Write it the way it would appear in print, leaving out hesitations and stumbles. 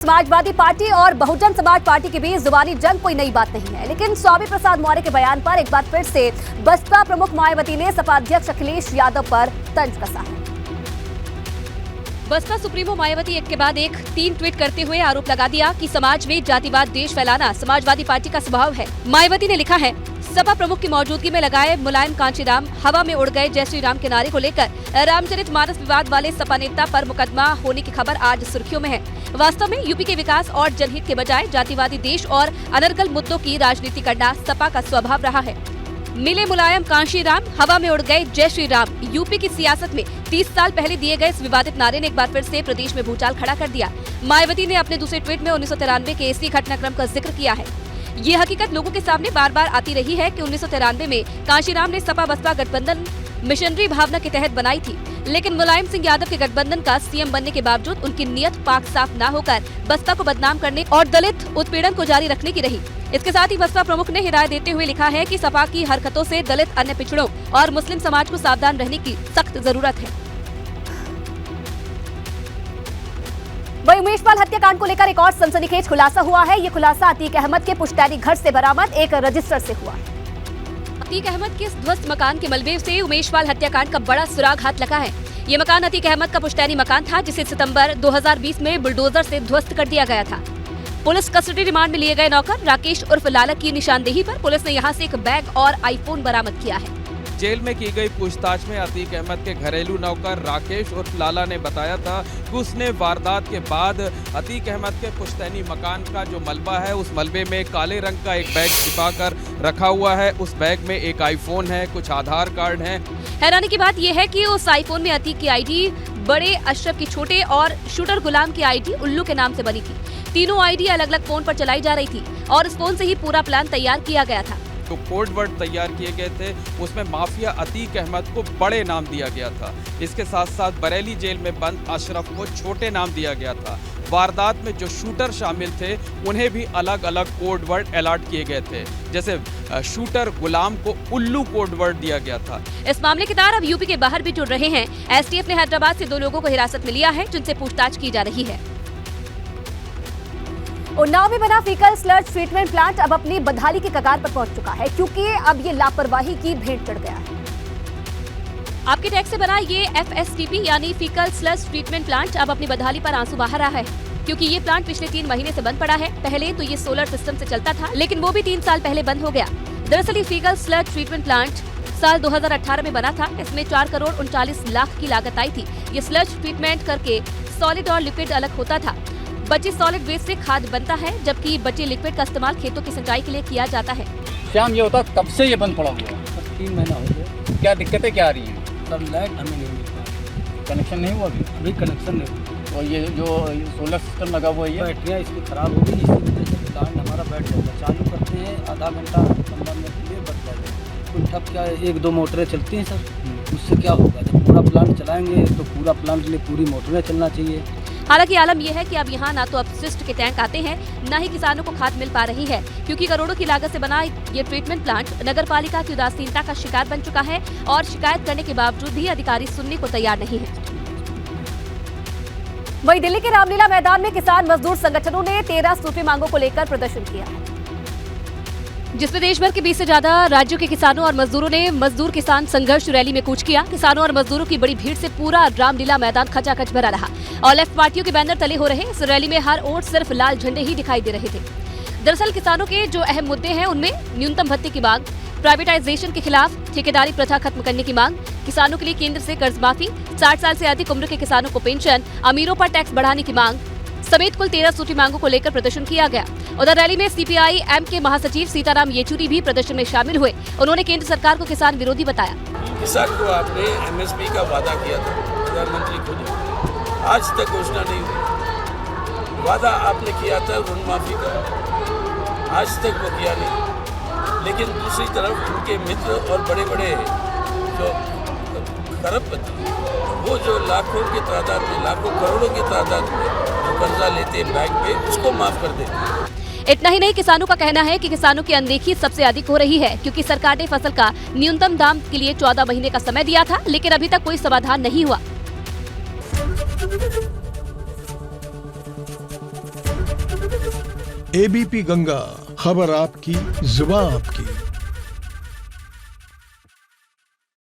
Samajwadi party और Bahujan Samaj party के बीच जुबानी जंग कोई नई बात नहीं है, लेकिन स्वामी प्रसाद मौर्य के बयान पर एक बार फिर से बसपा प्रमुख मायावती ने सपा अध्यक्ष अखिलेश यादव पर तंज कसा है। बसपा सुप्रीमो मायावती एक के बाद एक 3 ट्वीट करते हुए आरोप लगा दिया कि समाज में जातिवाद देश फैलाना समाजवादी पार्टी का स्वभाव है। मायावती ने लिखा है, सपा प्रमुख की मौजूदगी में लगाए मुलायम कांचीराम हवा में उड़ गए जय श्री राम के नारे को लेकर रामचरितमानस विवाद वाले सपा नेता पर मुकदमा होने की खबर आज सुर्खियों में है। वास्तव में यूपी के विकास और जनहित के बजाय जातिवादी देश और अनर्गल मुद्दों की राजनीति करना सपा का स्वभाव रहा है। मिले मुलायम कांशीराम हवा में उड़ गए जय श्री राम यूपी की सियासत में 30 साल पहले दिए गए इस विवादित नारे ने एक बार फिर से प्रदेश में भूचाल खड़ा कर दिया। मायावती ने अपने दूसरे ट्वीट में 1993 के इसी घटनाक्रम का जिक्र किया है। ये हकीकत लोगों के सामने बार बार आती रही है कि 1993 में कांशीराम ने सपा बसपा गठबंधन मिशनरी भावना के तहत बनाई थी, लेकिन मुलायम सिंह यादव के गठबंधन का सीएम बनने के बावजूद उनकी नियत पाक साफ न होकर बसपा को बदनाम करने और दलित उत्पीड़न को जारी रखने की रही। इसके साथ ही बसपा प्रमुख ने हिदायत देते हुए लिखा है कि सपा की हरकतों से दलित, अन्य पिछड़ों और मुस्लिम समाज को सावधान रहने की सख्त जरूरत है। वहीं उमेशपाल हत्याकांड को लेकर एक और सनसनीखेज खुलासा हुआ है। ये खुलासा अतीक अहमद के पुश्तैनी घर से बरामद एक रजिस्टर से हुआ है। अतीक अहमद के ध्वस्त मकान के मलबे से उमेशपाल हत्याकांड का बड़ा सुराग हाथ लगा है। ये मकान अतीक अहमद का पुश्तैनी मकान था, जिसे सितंबर 2020 में बुलडोजर से ध्वस्त कर दिया गया था। पुलिस कस्टडी रिमांड में लिए गए नौकर राकेश उर्फ लाला की निशानदेही पर पुलिस ने यहां से एक बैग और आईफोन बरामद किया है। जेल में की गई पूछताछ में अतीक अहमद के घरेलू नौकर राकेश उर्फ लाला ने बताया था कि उसने वारदात के बाद अतीक अहमद के पुश्तैनी मकान का जो मलबा है, उस मलबे में काले रंग का एक बैग छिपा कर रखा हुआ है। उस बैग में एक आईफोन है, कुछ आधार कार्ड हैं। हैरानी की बात यह है कि उस आईफोन में अतीक की आईडी बड़े अशरफ की छोटे और शूटर गुलाम की आईडी उल्लू के नाम से बनी थी। तीनों आईडी अलग अलग फोन पर चलाई जा रही थी और इस फोन से ही पूरा प्लान तैयार किया गया था। जो कोड वर्ड तैयार किए गए थे उसमें माफिया अतीक अहमद को बड़े नाम दिया गया था। इसके साथ साथ बरेली जेल में बंद अशरफ को छोटे नाम दिया गया था। वारदात में जो शूटर शामिल थे उन्हें भी अलग अलग कोड वर्ड अलॉट किए गए थे। जैसे शूटर गुलाम को उल्लू कोड वर्ड दिया गया था। इस मामले के तार अब यूपी के बाहर भी जुड़ रहे हैं। एसटीएफ ने हैदराबाद से 2 लोगों को हिरासत में लिया है, जिनसे पूछताछ की जा रही है। उन्नाव में बना फीकल स्लज ट्रीटमेंट प्लांट अब अपनी बदहाली की कगार पर पहुंच चुका है, क्योंकि अब ये लापरवाही की भेंट चढ़ गया है। आपके टैक्स से बना ये FSTP यानी फीकल स्लज ट्रीटमेंट प्लांट अब अपनी बदहाली पर आंसू बहा रहा है, क्योंकि ये प्लांट पिछले 3 महीने से बंद पड़ा है। पहले तो ये सोलर सिस्टम से चलता था, लेकिन वो भी 3 साल पहले बंद हो गया। दरअसल ये फीकल स्लज ट्रीटमेंट प्लांट साल 2018 में बना था। इसमें 4 करोड़ 39 लाख की लागत आई थी। ये स्लज ट्रीटमेंट करके सॉलिड और लिक्विड अलग होता था। बचे सॉलिड वेस्ट से खाद बनता है, जबकि बचे लिक्विड का इस्तेमाल खेतों की सिंचाई के लिए किया जाता है। शाम ये होता कब से ये बंद पड़ा हुआ है? 3 महीना हो गया। क्या दिक्कतें क्या आ रही हैं? सब लाइट हमें नहीं मिल पा रही। कनेक्शन नहीं हुआ अभी कनेक्शन नहीं हुआ। और ये जो सोलर सिस्टम लगा हुआ है ये बैटरियाँ इसकी ख़राब हो गई, इसी वजह से प्लांट हमारा बैठ जाता है। चालू करते हैं आधा घंटा 15 मिनट के लिए बच जाता है। कुछ ठप क्या 1-2 मोटरें चलती हैं सर, उससे क्या होगा? जब पूरा प्लांट चलाएंगे तो पूरा प्लांट के लिए पूरी मोटरें चलना चाहिए। हालांकि आलम यह है कि अब यहाँ ना तो अपशिष्ट के टैंक आते हैं, न ही किसानों को खाद मिल पा रही है, क्योंकि करोड़ों की लागत से बना ये ट्रीटमेंट प्लांट नगरपालिका की उदासीनता का शिकार बन चुका है और शिकायत करने के बावजूद भी अधिकारी सुनने को तैयार नहीं है। वहीं दिल्ली के रामलीला मैदान में किसान मजदूर संगठनों ने 13 सूत्री मांगों को लेकर प्रदर्शन किया, जिसमें देश भर के 20 से ज्यादा राज्यों के किसानों और मजदूरों ने मजदूर किसान संघर्ष रैली में कूच किया। किसानों और मजदूरों की बड़ी भीड़ से पूरा रामलीला मैदान खचाखच भरा रहा और लेफ्ट पार्टियों के बैनर तले हो रहे इस रैली में हर ओर सिर्फ लाल झंडे ही दिखाई दे रहे थे। दरअसल किसानों के जो अहम मुद्दे हैं उनमें न्यूनतम भत्ते की मांग, प्राइवेटाइजेशन के खिलाफ ठेकेदारी प्रथा खत्म करने की मांग, किसानों के लिए केंद्र से कर्ज माफी, 60 साल से अधिक उम्र के किसानों को पेंशन, अमीरों पर टैक्स बढ़ाने की मांग समेत कुल 13 सूत्री मांगों को लेकर प्रदर्शन किया गया। उधर रैली में CPI-M के महासचिव सीताराम येचुरी भी प्रदर्शन में शामिल हुए। उन्होंने केंद्र सरकार को किसान विरोधी बताया। किसान को आपने MSP का वादा किया था, प्रधानमंत्री खुद, आज तक घोषणा नहीं हुई। वादा आपने किया था ऋण माफी का, आज तक वो किया नहीं। लेकिन दूसरी तरफ उनके मित्र और बड़े बड़े जो खरबपति, वो जो लाखों की तादाद में, लाखों करोड़ों की तादाद में जो कर्जा लेते बैंक पे, उसको माफ कर देते। इतना ही नहीं, किसानों का कहना है कि किसानों की अनदेखी सबसे अधिक हो रही है, क्योंकि सरकार ने फसल का न्यूनतम दाम के लिए 14 महीने का समय दिया था, लेकिन अभी तक कोई समाधान नहीं हुआ। एबीपी गंगा, खबर आपकी, जुबान आपकी।